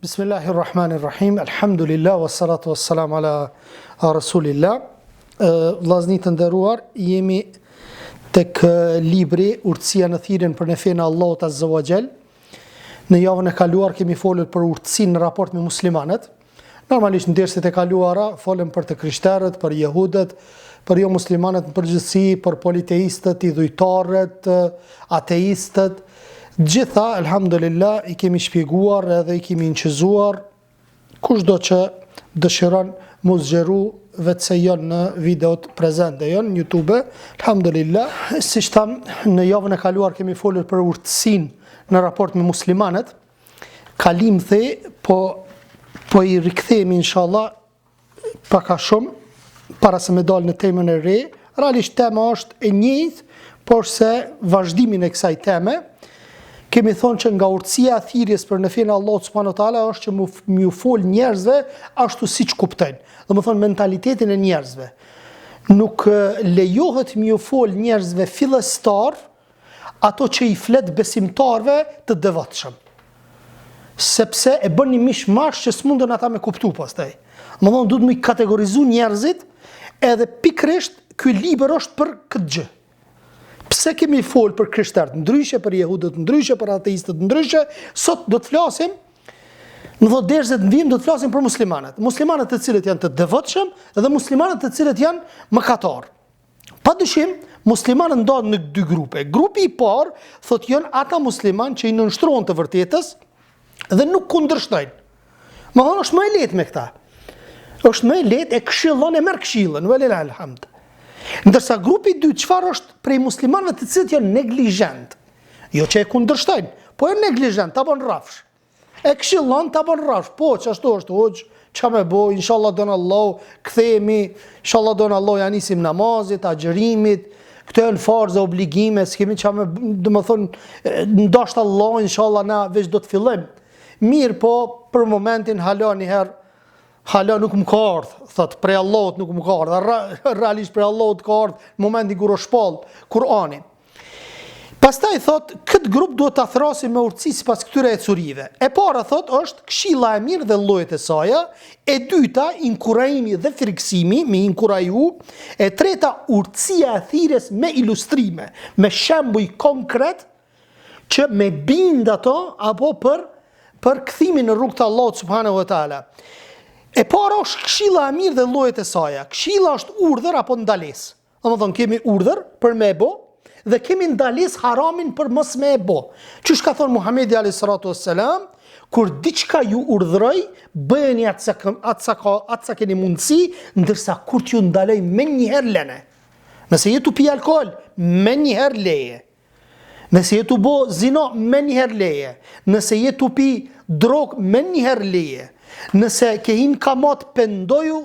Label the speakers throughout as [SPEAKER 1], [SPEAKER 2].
[SPEAKER 1] Bismillahirrahmanirrahim. Alhamdulillah wassalatu wassalamu ala rasulillah. Vllazërit të nderuar, jemi tek libri Urtësia në thirrjen për në fenë e Allahut Azza wa Jall. Në javën e kaluar kemi folur për urtësinë në raport me muslimanët. Normalisht në derset e kaluara folëm për të krishterët, për jehudët, për jo muslimanët në përgjithësi, për politeistët, idhujtarët, ateistët. Gjitha, alhamdulillah, i kemi shpjeguar edhe i kemi inqizuar, kushdo që dëshiron mu zgjeru vetë se janë në videot prezente, janë në YouTube, alhamdulillah. Si shtam, në javën e kaluar kemi folur për urtësinë në raport me muslimanët. Kalim the, po i rikthehemi inshallah pak a shumë, para se me dalë në temën e re. Realisht tema është e njëjtë, por se vazhdimin e kësaj teme, kemi thonë që nga urtësia e thirrjes për në fenë e Allahut subhanahu wa taala është që m'ju fol njerëzve ashtu siç kuptojnë. Domethënë mentalitetin e njerëzve. Nuk lejohet m'ju fol njerëzve fillestar ato që i flet besimtarve të devotshëm. Sepse e bën një mishmash që s'mundën ata me kuptu pastaj. Domethënë duhet më kategorizu njerëzit, edhe pikërisht ky libër është për këtë gjë. Pse kemi folë për krishterët ndryshe, për jehudët ndryshe, për ateistët ndryshe, sot do të flasim, në do derzet në vim, do të flasim për muslimanët. Muslimanët të cilët janë të devotshëm dhe muslimanët të cilët janë mëkatar. Padyshim, muslimanët ndahen në dy grupe. Grupi i parë thotë janë ata muslimanë që i nënshtrohen të vërtetës dhe nuk kundërshtojnë. Më thonë është më e lehtë me këta. Është më e lehtë, e këshillon, e merr këshillën, velillahi alhamd. Ndërsa grupi i dytë çfarë është prej muslimanëve të cilët janë neglizhent. Jo që e kundërshtojnë, po janë neglizhent, ta bën rrafsh. E këshillon ta bën rrafsh, po çashtu është hoxh, ç'a më bëj, inshallah don Allahu, kthehemi, inshallah don Allahu ja nisim namazit, agjërimit, këto janë farze obligime, s'kemi ç'a më, domethënë ndoshta Allah inshallah na veç do të fillojmë. Mirë, po për momentin hala nuk më ka ardhë, thot, prej Allahut nuk më ka ardhë, realisht prej Allahut ka ardhë në momentin kur është shpallë Kur'ani. Pastaj thot, këtë grup duhet ta thrasim me urtësi sipas këtyre ecurive. E para thot është këshilla e mirë dhe llojet e saj, e dyta inkurajimi dhe frikësimi, me inkuraju, e treta urtësia e thirrjes me ilustrime, me shembuj konkret që me bind ato apo për kthimin në rrugt të Allahut subhanahu wa taala. E para është këshilla e mirë dhe llojet e saj. Këshilla është urdhër apo ndalesë. Domethënë kemi urdhër për me e bë dhe kemi ndalesë haramin për mos me e bë. Çish ka thënë Muhamedi alayhis salatu wassalam, kur diçka ju urdhëroj, bëheni atë sa keni mundësi, ndërsa kur t'ju ndaloj menjëherë lene. Nëse je tu pi alkool, menjëherë leje. Nëse je tu bë zina, menjëherë leje. Nëse je tu pi drog, menjëherë leje. Nëse ke hin kamat pendoju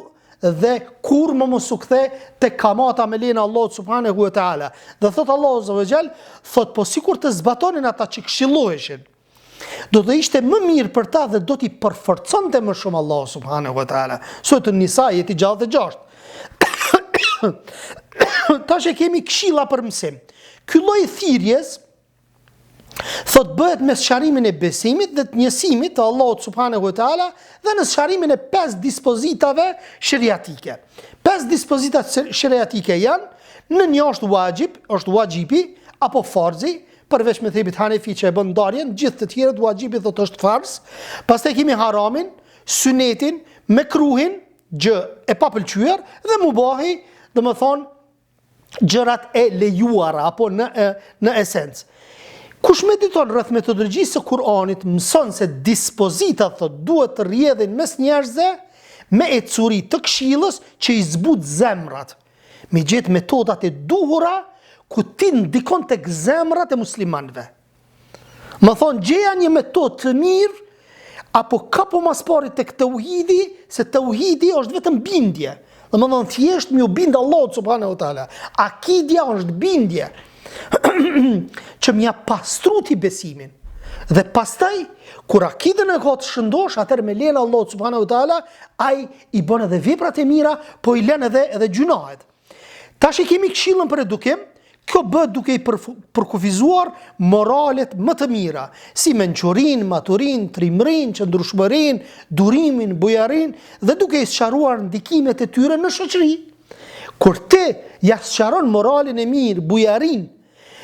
[SPEAKER 1] dhe kur më mos u kthe te kamata me lejen e Allahut subhanahu wa taala. Dhe thot Allahu azza wa jall, thot po sikur të zbatonin ata që këshilloheshin, do të ishte më mirë për ta dhe do t'i përforconte më shumë Allahu subhanahu wa taala. Sot Nisa jeti 66. Tash e kemi këshilla për mësim. Ky lloj thirrjes thot bëhet me sqarimin e besimit dhe të njësimit të Allahut subhanahu wa taala dhe në sqarimin e 5 dispozitave shariatike. 5 dispozita shariatike janë: në një është wajib, është wajibi apo farzi, përveç me thebit Hanefi që e bën ndarjen, gjithë të tjerët wajibi thot është farz. Pastaj kemi haramin, sunetin, mekruhin, gjë e papëlqyer, dhe mubahi, domethënë gjërat e lejuara apo në esencë. Kush mediton rreth metodologjisë së Kur'anit mëson se dispozita thot duhet të rrjedhin mes njerëzve me ecuri të këshillës që i zbut zemrat. Me gjetë metodat e duhura ku ti ndikon tek zemrat e muslimanëve. Më thonë gjeja një metodë të mirë apo kapo mas pari tek tauhidi, se tauhidi është vetëm bindje. Domethënë thjesht më u bind Allahut subhanahu wa taala. Akidja është bindje. Që mja pastruti besimin. Dhe pastaj, kur akidën e ka të shëndosh, atër me lenë Allah subhanahu wa taala, ai i bën edhe veprat e mira, po i lën edhe gjunahet. Tash i kemi këshillën për edukim. Kjo bëhet duke i përkufizuar moralet më të mira, si mençurinë, maturinë, trimërinë, qëndrueshmërinë, durimin, bujarin, dhe duke i sqaruar ndikimet e tyre në shoqëri. Kur ti ja sqaron moralin e mirë, bujarin,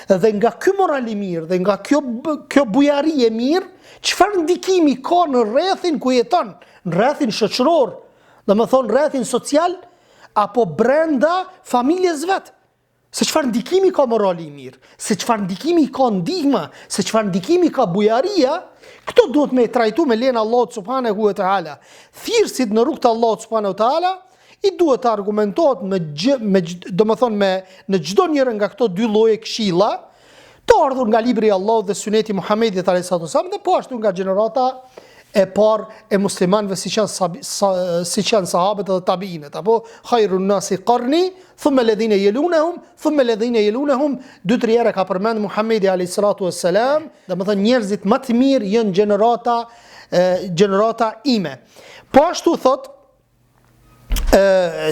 [SPEAKER 1] dhe nga ky moral i mirë, dhe nga kjo bujari e mirë, çfarë ndikimi ka në rrethin ku jeton, në rrethin shoqëror, domethënë rrethin social, apo brenda familjes vet. Se çfarë ndikimi ka morali i mirë, se çfarë ndikimi ka ndihma, se çfarë ndikimi ka bujaria, këto duhet me trajtu me lenë Allahut subhanahu wa taala. Thirrësit në rrugt të Allahut subhanahu wa taala i duhet të argumentohet në çdo njërin nga këto dy lloje këshilla, të ardhur nga libri i Allahut dhe suneti Muhamedit alayhis salam, dhe po ashtu nga gjenerata e parë e muslimanëve, si janë sahabët dhe tabiinët, apo khairun nasi qarni, thumma alladhina yalunhum, thumma alladhina yalunhum, 2-3 herë ka përmend Muhamedi alayhis salatu wassalam, domethënë njerëzit më të mirë janë gjenerata ime. Po ashtu thot,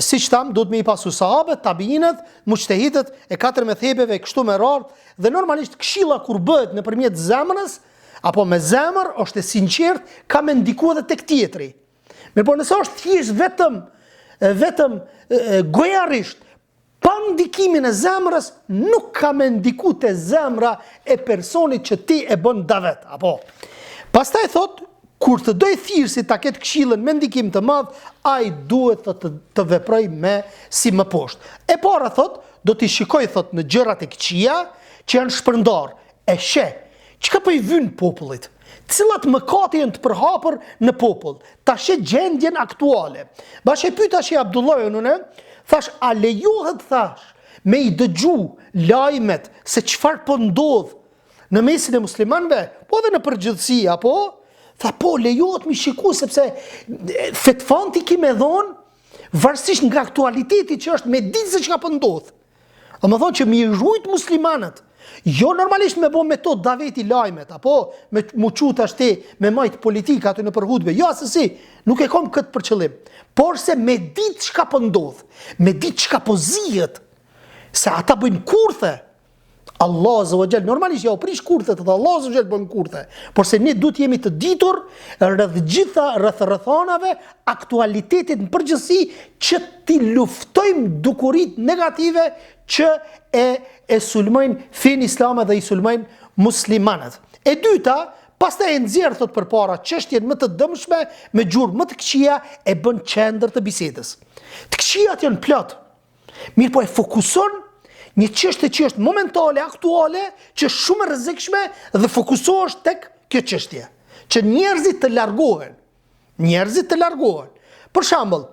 [SPEAKER 1] siç tham, duhet me I pasu sahabët, tabiinët, mujtehidët e 4 methebeve kështu me radhë, dhe normalisht këshilla kur bëhet nëpërmjet zemrës, apo me zemër, është e sinqert, ka me ndiku edhe tek tjetri. Mirë, por nëse është thjesht vetëm gojarisht, pa ndikimin e zemrës, nuk ka me ndiku te zemra e personit që ti e bën davet. Apo. Pastaj thot, kur të doj thirrësi ta ketë këshillën me ndikim të madh, ai duhet të veproj me si më poshtë. E para thot, do t'i shikoj thot në gjërat e këqija që janë shpërndar, e sheh çka po I vyn popullit, cilat mëkate janë të përhapur në popull, ta sheh gjendjen aktuale. Bash e pyet tash Abdullahun, thash, a lejohet thash me I dëgju lajmet se çfarë po ndodh në mesin e muslimanëve, po edhe në përgjithësi, apo? Tha po, lejohet mi shiku, sepse fetfanti ki me dhonë, varësisht nga aktualiteti që është me ditë se çka po ndodh. A më thonë që mi rujt muslimanët, jo normalisht me bo metod daveti lajmet, apo me muqut ashti me majt politika aty në përhutbe, jo asësi, nuk e kom këtë për qëllim, por se me ditë çka po ndodh, me ditë çka po zihet, se ata bëjnë kurthe, Allah azza wa jall normalisht ja u prish kurthet, dhe Allah azza wa jall bën kurthe, por se ne duhet jemi të ditur rreth gjitha rrethonave, aktualitetit në përgjithësi, që ti luftojmë dukuritë negative që e sulmojnë fen islame dhe I sulmojnë muslimanët. E dyta, pastaj e nxjerr thot përpara çështjen më të dëmshme me gjurmë më të këqija, e bën qendër të bisedës. Të këqijat janë plot. Mirë, po e fokuson një çështje që është momentale, aktuale, që është shumë e rrezikshme, dhe fokusohesh tek kjo çështje, që njerëzit të largohen. Njerëzit të largohen. Për shembull,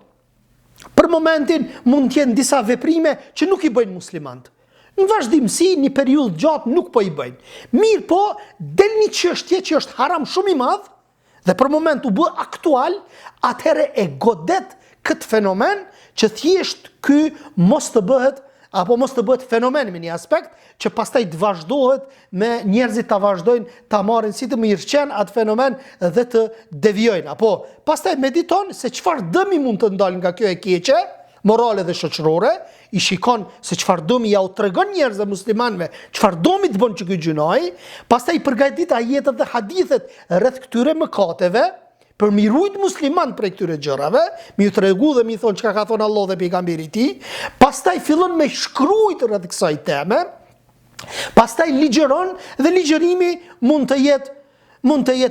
[SPEAKER 1] për momentin mund të jenë disa veprime që nuk I bëjnë muslimanët. Në vazhdimsi, një periudhë gjatë nuk po I bëjnë. Mirë po, del një çështje që është haram shumë I madh, dhe për moment u bë aktual, atëherë e godet këtë fenomen që thjesht ky mos të bëhet, apo mos të bëhet fenomen me një aspekt, që pastaj të vazhdohet me njerëzit ta vazhdojnë ta marrin si të mirëqen atë fenomen dhe të devijojnë. Apo pastaj mediton se çfarë dëmi mund të ndalë nga kjo e keqe, morale dhe shoqërore, I shikon se çfarë dëmi ja u tregon njerëzve muslimanëve, çfarë dëmi të bën që ky gjunoi, pastaj përgatit ajetet dhe hadithet rreth këtyre mëkateve, për mi rujt musliman për këtyre gjërave, mi ju tregu dhe mi thonë çka ka thonë Allah dhe pejgamberi I tij, pastaj fillon me shkrujt rreth kësaj teme, pastaj ligjeron dhe ligjerimi mund të jetë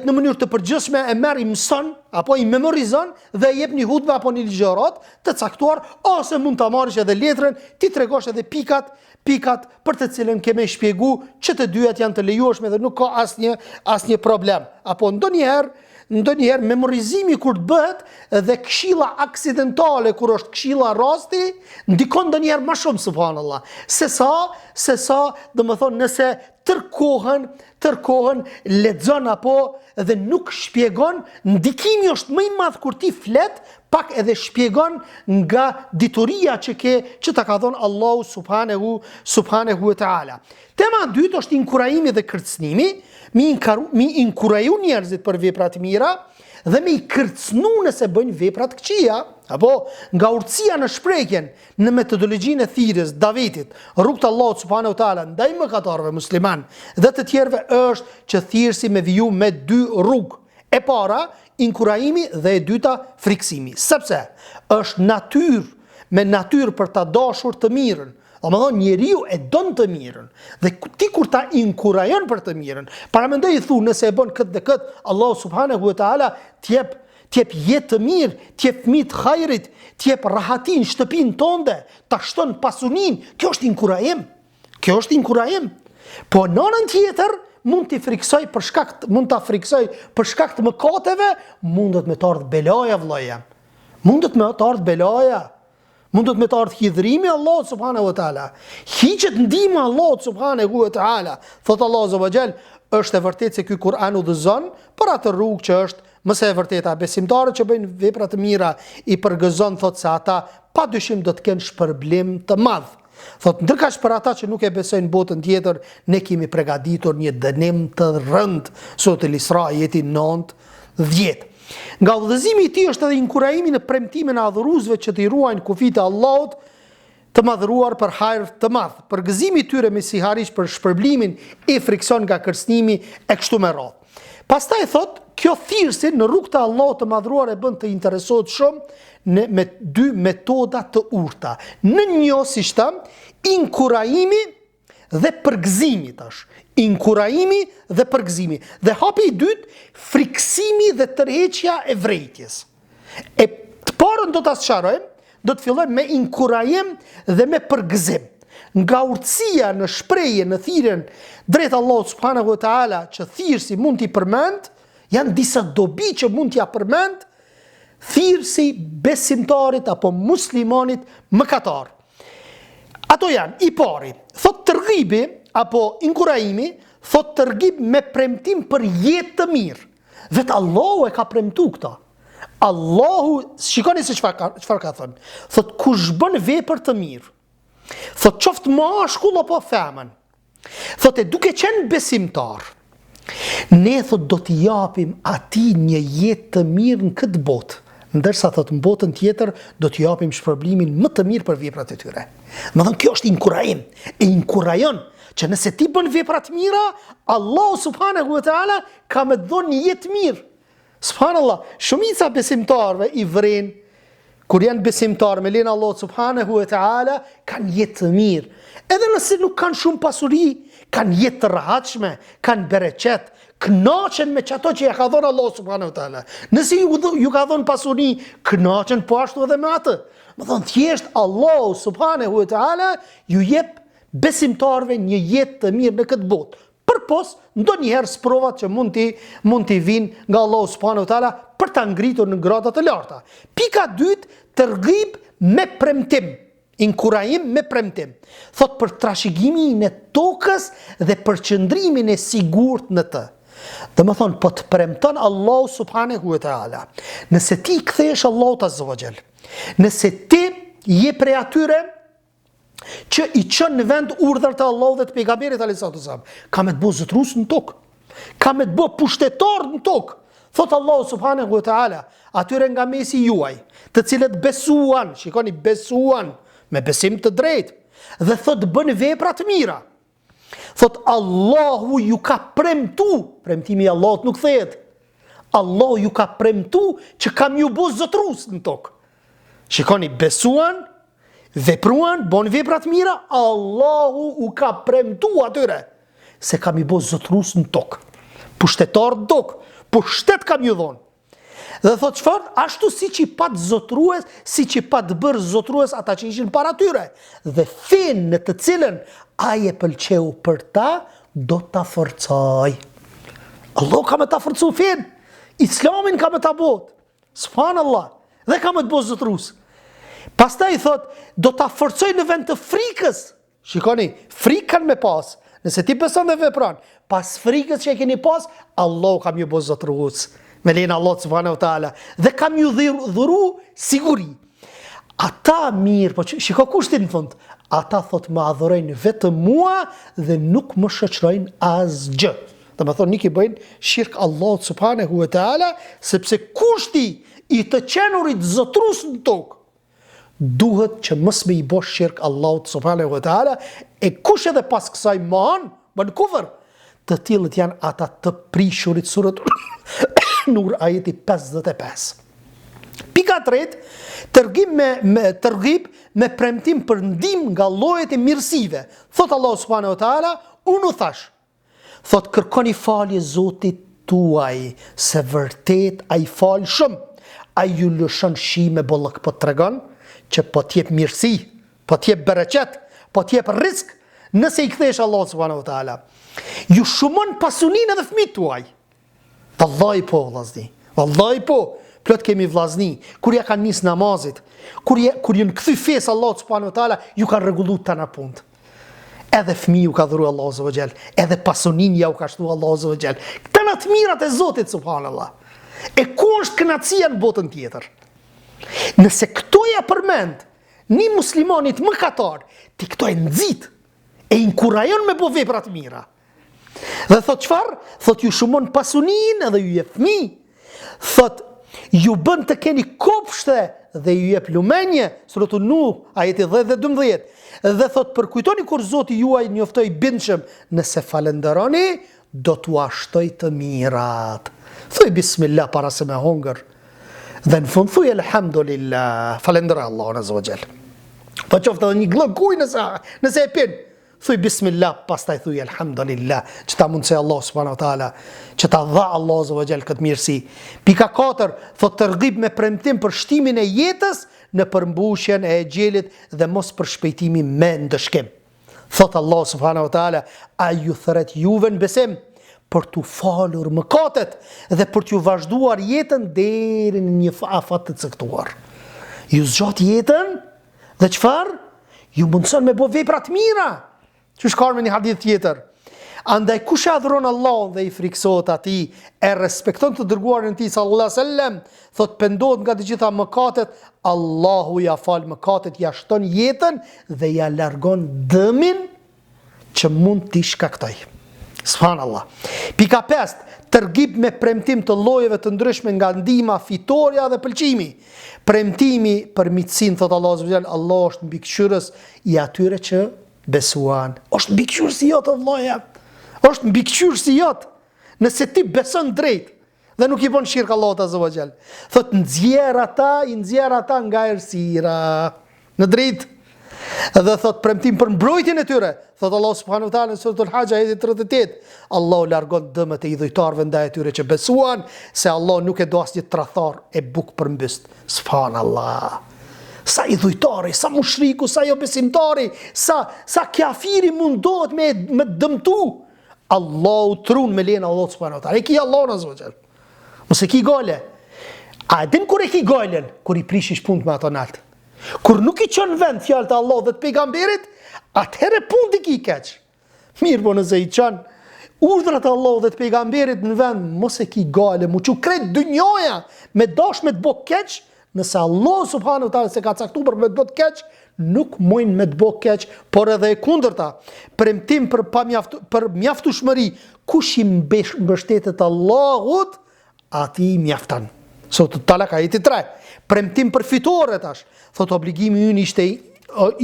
[SPEAKER 1] në mënyrë të përgjithshme, e merr I mëson apo I memorizon dhe jep një hutbë apo një ligjërat të caktuar, ose mund ta marrësh edhe letrën, ti tregosh edhe pikat për të cilën kemë shpjegu që të dyat janë të lejueshme dhe nuk ka asnjë problem. Apo ndonjëherë memorizimi kur të bëhet dhe këshilla aksidentale kur është këshilla rasti, ndikon ndonjëherë më shumë subhanallah. Se sa, domethënë nëse tërkohën lexon apo dhe nuk shpjegon, ndikimi është më I madh kur ti flet, pak edhe shpjegon nga dituria që ta ka dhënë Allahu subhanahu wa taala. Tema e dytë është inkurajimi dhe kërcënimi, mi inkuraju njerëzit për vepra të mira dhe me i kërcënu nëse bëjnë vepra të këqija, apo nga urtësia në shprehjen në metodologjinë e thirrjes Davidit, rrugt Allahut subhanahu wa taala ndaj mëkatarëve musliman dhe të tjerëve është që thirrsi me viju me dy rrugë. E para, inkurajimi dhe e dyta, friksimi. Sepse është natyrë për ta dashur të mirën. Domethënë njeriu e don të mirën dhe ti kur ta inkurajon për të mirën, paramendoj i thu nëse e bën këtë dhe këtë, Allahu subhanahu wa taala t'jep jetë të mirë, t'jep fëmijë të hajrit, t'jep rahatin shtëpinë tënde, ta shton pasuninë. Kjo është inkurajim. Po në anën tjetër mund ta friksoj për shkak të mëkateve, mundet me të ardh belaja vëllaja. Mundet me të ardh hidhrimi Allah subhanahu wa taala. Hiqet ndihma Allah subhanahu wa taala. Thot Allah azza wa jall, është e vërtetë se ky Kur'an udhëzon për atë rrugë që është më së vërteta. Besimtarët që bëjnë vepra të mira i përgëzon, thot se ata padyshim do të kenë shpërblim të madh. Thot ndërkaq për ata që nuk e besojnë botën tjetër, ne kemi përgatitur një dënim të rënd. Sot Al-Isra ajeti 9-10. Nga udhëzimi i tij është edhe inkurajimi në premtimin e adhuruesve që të ruajnë kufit e Allahut të madhëruar për hajër të madh. Përgëzimi i tyre me siharish për shpërblimin e frikson nga kërcënimi e kështu me radhë. Pastaj thot, kjo thirrsi në rrugt të Allahut të madhëruar e bën të interesohet shumë me dy metoda të urta. Në një si shtam, inkurajimi dhe përgëzimi tash. Inkurajimi dhe përgëzimi. Dhe hapi i dytë, friksimi dhe tërheqja e vrejtjes. E të parën do ta sqarojmë, do të fillojmë me inkurajim dhe me përgëzim. Nga urtësia në shprehje në thirrjen drejt Allahut subhanahu wa taala që thirrsi mund t'i përmend, janë disa dobi që mund t'ia përmend thirrsi besimtarit apo muslimanit mëkatar. Ato janë i pari, thot tërghibi apo inkurajimi, thot tërghib me premtim për jetë të mirë. Vetë Allahu e ka premtu këta. Allahu, shikoni se çfarë ka thënë. Thot kush bën vepër të mirë, thot qoftë mashkull apo femën, thot e duke qenë besimtar, ne thot do t'i japim atij një jetë të mirë në këtë botë. Ndërsa thot në botën tjetër do t'i japim shpërblimin më të mirë për veprat e tyre. Më thënë kjo është inkurajim. E inkurajon që nëse ti bën vepra të mira, Allahu subhanahu wa taala ka me të dhënë një jetë mirë. Subhanallah, shumica besimtarve i vren kur janë besimtar me lenë Allah subhanahu wa taala kanë jetë të mirë. Edhe nëse nuk kanë shumë pasuri, kanë jetë të rahatshme, kanë bereqet, kënaqen me çato që ja ka dhënë Allah subhanahu wa taala. Nëse ju ka dhënë pasuri, kënaqen po ashtu edhe me atë. Më thonë thjesht Allah subhanahu wa taala ju jep besimtarve një jetë të mirë në këtë botë. Përpos ndonjëherë sprovat që mund t'i vinë nga Allah subhanahu wa taala për ta ngritur në grada të larta. Pika dytë, tërghib me premtim. Inkurajim me premtim. Thot për trashëgimin e tokës dhe për qëndrimin e sigurt në të. Dhe më thonë, po të premton Allahu subhanahu wa taala. Nëse ti kthehesh Allahut azza wa jall, nëse ti je prej atyre që i çon në vend urdhër të Allahut dhe të pejgamberit alayhis salam, ka me të bëj zotrues në tokë, ka me të bëj pushtetar në tokë. Thot Allahu subhanahu wa taala, atyre nga mesi juaj, të cilët besuan, shikoni besuan me besim të drejtë, dhe thot bën vepra të mira. Thot Allahu ju ka premtu, premtimi i Allahut nuk thehet. Allahu ju ka premtu që kam ju bë zotrues në tokë. Shikoni, besuan, vepruan, bën vepra të mira, Allahu u ka premtu atyre se kam i bë zotrues në tokë. Pushtetar në tokë, pushtet kam ju dhënë. Dhe thot çfarë? Ashtu siç i pat zotrues, siç i pat bërë zotrues ata që ishin para tyre. Dhe fen në të cilën ai e pëlqeu për ta, do ta forcoj. Allah ka me ta forcu fen. Islamin ka me ta bot. Subhanallah. Dhe ka me të bot zotrues. Pastaj thot, do ta forcoj në vend të frikës. Shikoni, frikën me pas. Nëse ti beson dhe vepron, pas frikës që e keni pas, Allah kam ju bot zotrues. Me lejnë Allah subhanahu wa taala, dhe kam ju dhuru siguri. Ata mirë, po shiko kushtin në fund, ata thot më adhurojnë vetëm mua dhe nuk më shoqërojnë asgjë. Dhe me thonë nuk i bëjnë shirk Allahut subhanahu wa taala, sepse kushti i të qenurit zotrus në tokë duhet që mos me i bosh shirk Allahut subhanahu wa taala, e kush edhe pas kësaj bën kufër, të tillët janë ata të prishurit surat Nur ajeti 55. Pika 3, tërghib me premtim për ndihmë nga llojet e mirësive. Thot Allah subhanahu wa taala, unë thash, thot kërkoni falje Zotit tuaj, se vërtet ai fal shumë, ai ju lëshon shi me bollëk, po tregon që po t'jep mirësi, po t'jep bereqet, po t'jep risk, nëse i kthesh Allah subhanahu wa taala. Ju shumon pasuninë edhe fëmijët tuaj. Vallahi po, vllazni. Vallahi po. Plot kemi vllazni, kur ja kanë nis namazit, kur ju kthy fesë Allah subhanahu wa taala, ju kanë rregullu tana punë. Edhe fëmiu ka dhuru Allah azza wa jall, edhe pasunin ja u ka shtu Allah azza wa jall. Këta në të mirat e Zotit subhanallah. E ku është kënaqësia në botën tjetër? Nëse këto ja përmend një muslimanit mëkatar, ti këto e nxit, e inkurajon me bo vepra të mira. Dhe thot çfarë? Thot ju shumon pasunin edhe ju jep fëmijë. Thot ju bën të keni kopshte dhe ju jep lumenje, suratu Nuh, ajeti 10 dhe 12. Dhe thot përkujtoni kur Zoti juaj njoftoi bindshëm, nëse falenderoni, do t'u ashtoj të mirat. Thuaj bismillah para se me hongër. Dhe në fund thuaj elhamdulillah, falenderoj Allahun azza wa jall. Po qoftë edhe një glëg ujë nëse e pin, thuaj bismillah, pastaj thuaj elhamdulillah, që ta mundse Allah subhanahu wa taala, që ta dha Allah azza wa jall këtë mirësi. Pika 4, thot tërghib me premtim për shtimin e jetës në përmbushjen e gjelit dhe mos për shpejtimi me ndëshkim. Thot Allah subhanahu wa taala, a ju thret juve në besim për t'u falur mëkatet dhe për t'ju vazhduar jetën deri në një afat të caktuar. Ju zgjat jetën dhe çfarë? Ju mundson me bo vepra të mira. Që shkarë me një hadith tjetër. Andaj kush e adhuron Allahun dhe i friksohet atij, e respekton të dërguarin e tij sallallahu alaihi wasallam, thot pendohet nga të gjitha mëkatet, Allahu ja fal mëkatet, ja shton jetën dhe ja largon dëmin që mund t'i shkaktoj. Subhanallah. Pika 5, tërghib me premtim të llojeve të ndryshme nga ndihma, fitoria dhe pëlqimi. Premtimi për mitësinë, thot Allah subhanahu wa taala, Allah është mbikëqyrës i atyre që besuan. Është mbikëqyrës i jot vëllaja. Është mbikëqyrës i jot. Nëse ti beson drejt dhe nuk i bën shirk Allahut azza wa jall. Thot nxjerr ata nga errësira. Në drejt. Dhe thot premtim për mbrojtjen e tyre. Thot Allah subhanahu wa taala në suratul Hajj ajeti 38. Allahu largon dëmet e idhujtarëve ndaj atyre që besuan, se Allah nuk e do asnjë tradhtar e buk përmbyst. Subhanallah. Sa idhujtari, sa mushriku, sa jo besimtari, sa kafiri mundohet me dëmtu. Allahu trun me lena Allah subhanahu wa taala. E ki Allahu azza wa jall. Mos e ki gale. A din kur e ki galen? Kur i prishish punë me ato nalt. Kur nuk i qënë vend fjalë të Allah dhe të pejgamberit, atëherë punë ki keq. Mirë po nëse i qënë urdhrat e Allah dhe të pejgamberit në vend, mos e ki gale, mu që kretë dynjoja me dash me të bo keq, nëse Allah subhanahu wa taala se ka caktuar për me të bo keq, nuk mojnë me të bo keq, por edhe e kundërta. Premtim për mjaftueshmëri, kush i mbështetet Allahut, ati mjaftan. Sot Talak ajeti 3. Premtim për fitore tash. Thot obligimi ynë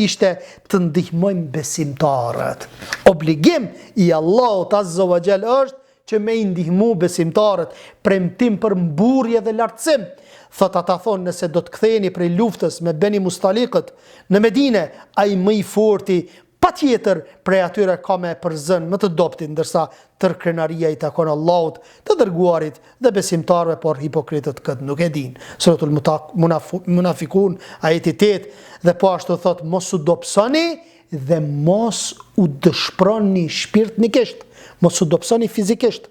[SPEAKER 1] ishte të ndihmojmë besimtarët. Obligim i Allahut azza wa jall është që me i ndihmu besimtarët. Premtim për mburje dhe lartësim. Thot ata thonë, nëse do të ktheheni prej luftës me Beni Mustalikët në Medine, ai më i forti patjetër prej atyre ka me përzën më të doptin, ndërsa tërkrenaria i takon Allahut, të dërguarit dhe besimtarëve, por hipokritët këtë nuk e din. Suratul Munafikun ajeti 8, dhe po ashtu thot, mos u dopsoni dhe mos u dëshproni shpirtnikisht, mos u dopsoni fizikisht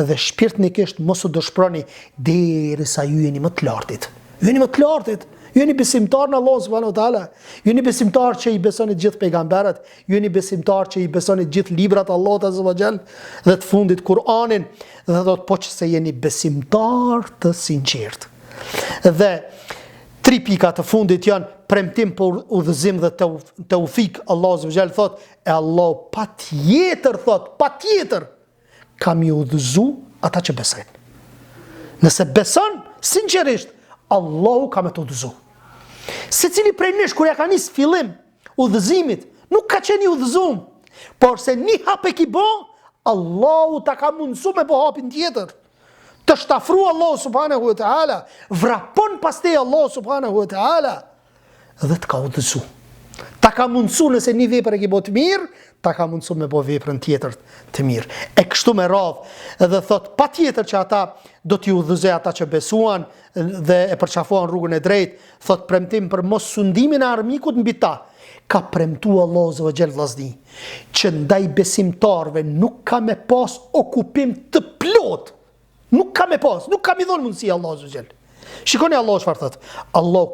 [SPEAKER 1] dhe shpirtnikisht mos u dëshproni derisa ju jeni më të lartit. Ju jeni më të lartit. Ju jeni besimtar në Allah subhanahu wa taala. Ju jeni besimtar që i besoni gjithë pejgamberët, ju jeni besimtar që i besoni gjithë librat e Allahut azza wa jall dhe të fundit Kur'anin, dhe thot po që se jeni besimtar të sinqert. Dhe 3 pika të fundit janë premtim për udhëzim dhe taufik. Allah azza wa jall thot, e Allah patjetër thot, patjetër kam ju udhëzu ata që besojnë. Nëse beson, sinqerisht, Allahu ka me të udhëzu. Secili prej nesh kur ja ka nis fillim udhëzimit, nuk ka qenë i udhëzum, por se një hap e ki bo, Allahu ta ka mundësu me bo hapin tjetër. Të shtafru Allahu subhanahu wa ta'ala, vrapon pastaj Allahu subhanahu wa ta'ala, dhe të ka udhëzu. Ta ka mundësu nëse një vepër e ki bo të mirë, ta ka mundësu me bo veprën tjetër të mirë. E kështu me radhë, edhe thot, pa tjetër që ata do t'i udhëzoj ata që besuan dhe e përqafuan rrugën e drejt, thot premtim për mos sundimin e armikut mbi ta, ka premtu Allahu Azza wa Jall vllazni, që ndaj besimtarve nuk ka me pas okupim të plot, nuk ka me pas, nuk ka me dhonë mundësi Allahu Azza wa Jall. Shikoni Allahu çfarë thot, Allah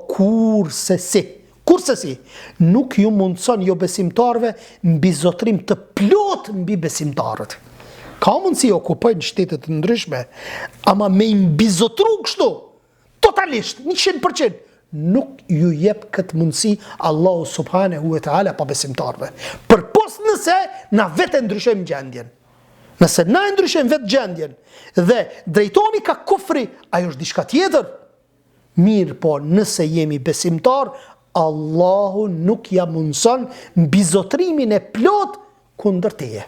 [SPEAKER 1] kursesi, nuk ju mundson jo besimtarve mbi zotrim të plot mbi besimtarët. Ka mundësi okupojnë shtetet të ndryshme, ama me mbizotru kështu, totalisht, 100%, nuk ju jep këtë mundësi Allahu subhanahu wa ta'ala pa besimtarve. Përpos nëse na vetë ndryshojmë gjendjen. Nëse na ndryshojmë vetë gjendjen dhe drejtohemi ka kufri, ajo është diçka tjetër. Mirë po, nëse jemi besimtar, Allahu nuk ja mundson mbizotrimin e plot kundër teje,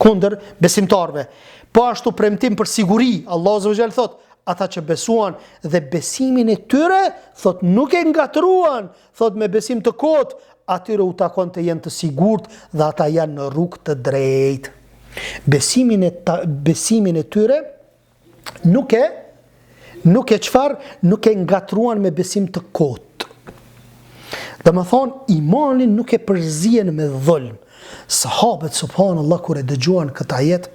[SPEAKER 1] kundër besimtarve. Po ashtu premtim për siguri, Allahu Azza wa Jall thot, ata që besuan dhe besimin e tyre, thot nuk e ngatruan, thot me besim të kot, atyre u takon të jenë të sigurt dhe ata janë në rrugë të drejtë. Besimin e tyre nuk e ngatruan me besim të kot. Dhe më thonë, imanin nuk e përzien me dhulm. Sahabët, subhanallah, kur e dëgjuan këtë ajet,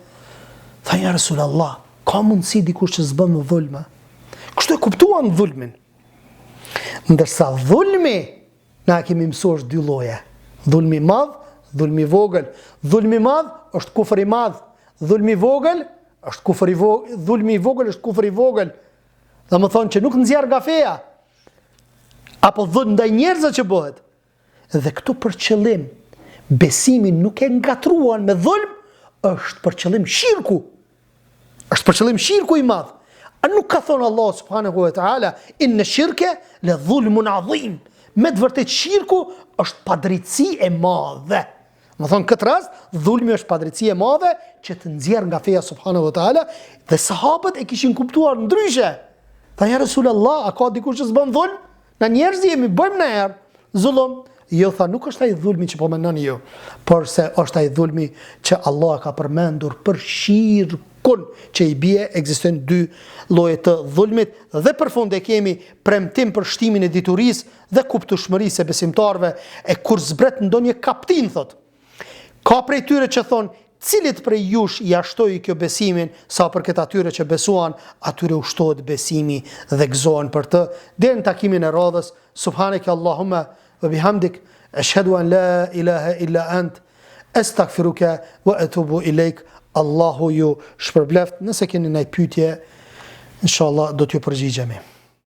[SPEAKER 1] tha ja Rasulallah, ka mundësi dikush që zbën me dhulma? Kështu e kuptuan dhulmin. Ndërsa dhulmi, na kemi mësuar është dy lloje. Dhulmi madh, dhulmi vogël. Dhulmi madh është kufri madh. Dhulmi vogël është kufri vogël. Dhulmi i vogël është kufri vogël. Dhe më thonë që nuk nxjerr nga feja. Apo dhulm ndaj njerëzve që bëhet. Dhe këtu për qëllim, besimin nuk e ngatruan me dhulm, është për qëllim shirku. Është për qëllim shirku i madh. A nuk ka thonë Allah subhanahu wa ta'ala, inna shirke le dhulmun adhim. Me të vërtet shirku është padrejtësi e madhe. Më thonë këtë rast, dhulmi është padrejtësi e madhe që të nxjerr nga feja subhanahu wa ta'ala, dhe sahabët e kishin kuptuar ndryshe. Tha ja Rasulullah, a ka dikush që s'bën dhulm? Na njerëz jemi, bëjmë na herë zullum. Jo, tha, nuk është ai dhulmi që po mendoni ju, por se është ai dhulmi që Allah ka përmendur për shirkun, që i bie ekzistojnë dy lloje të dhulmit, dhe përfund e kemi premtim për shtimin e diturisë dhe kuptueshmërisë e besimtarëve, e kur zbret ndonjë kaptin, thot. Ka prej tyre që thon, cilit prej jush i ashtoi kjo besimin, sa për këtë atyre që besuan, atyre ushtohet besimi dhe gëzohen për të. Deri në takimin e radhës, subhaneke Allahumma wa bihamdik, ashhadu an la ilaha illa ant, astaghfiruka wa atubu ilaik. Allahu ju shpërbleft. Nëse keni ndonjë pyetje, inshallah do t'ju përgjigjemi.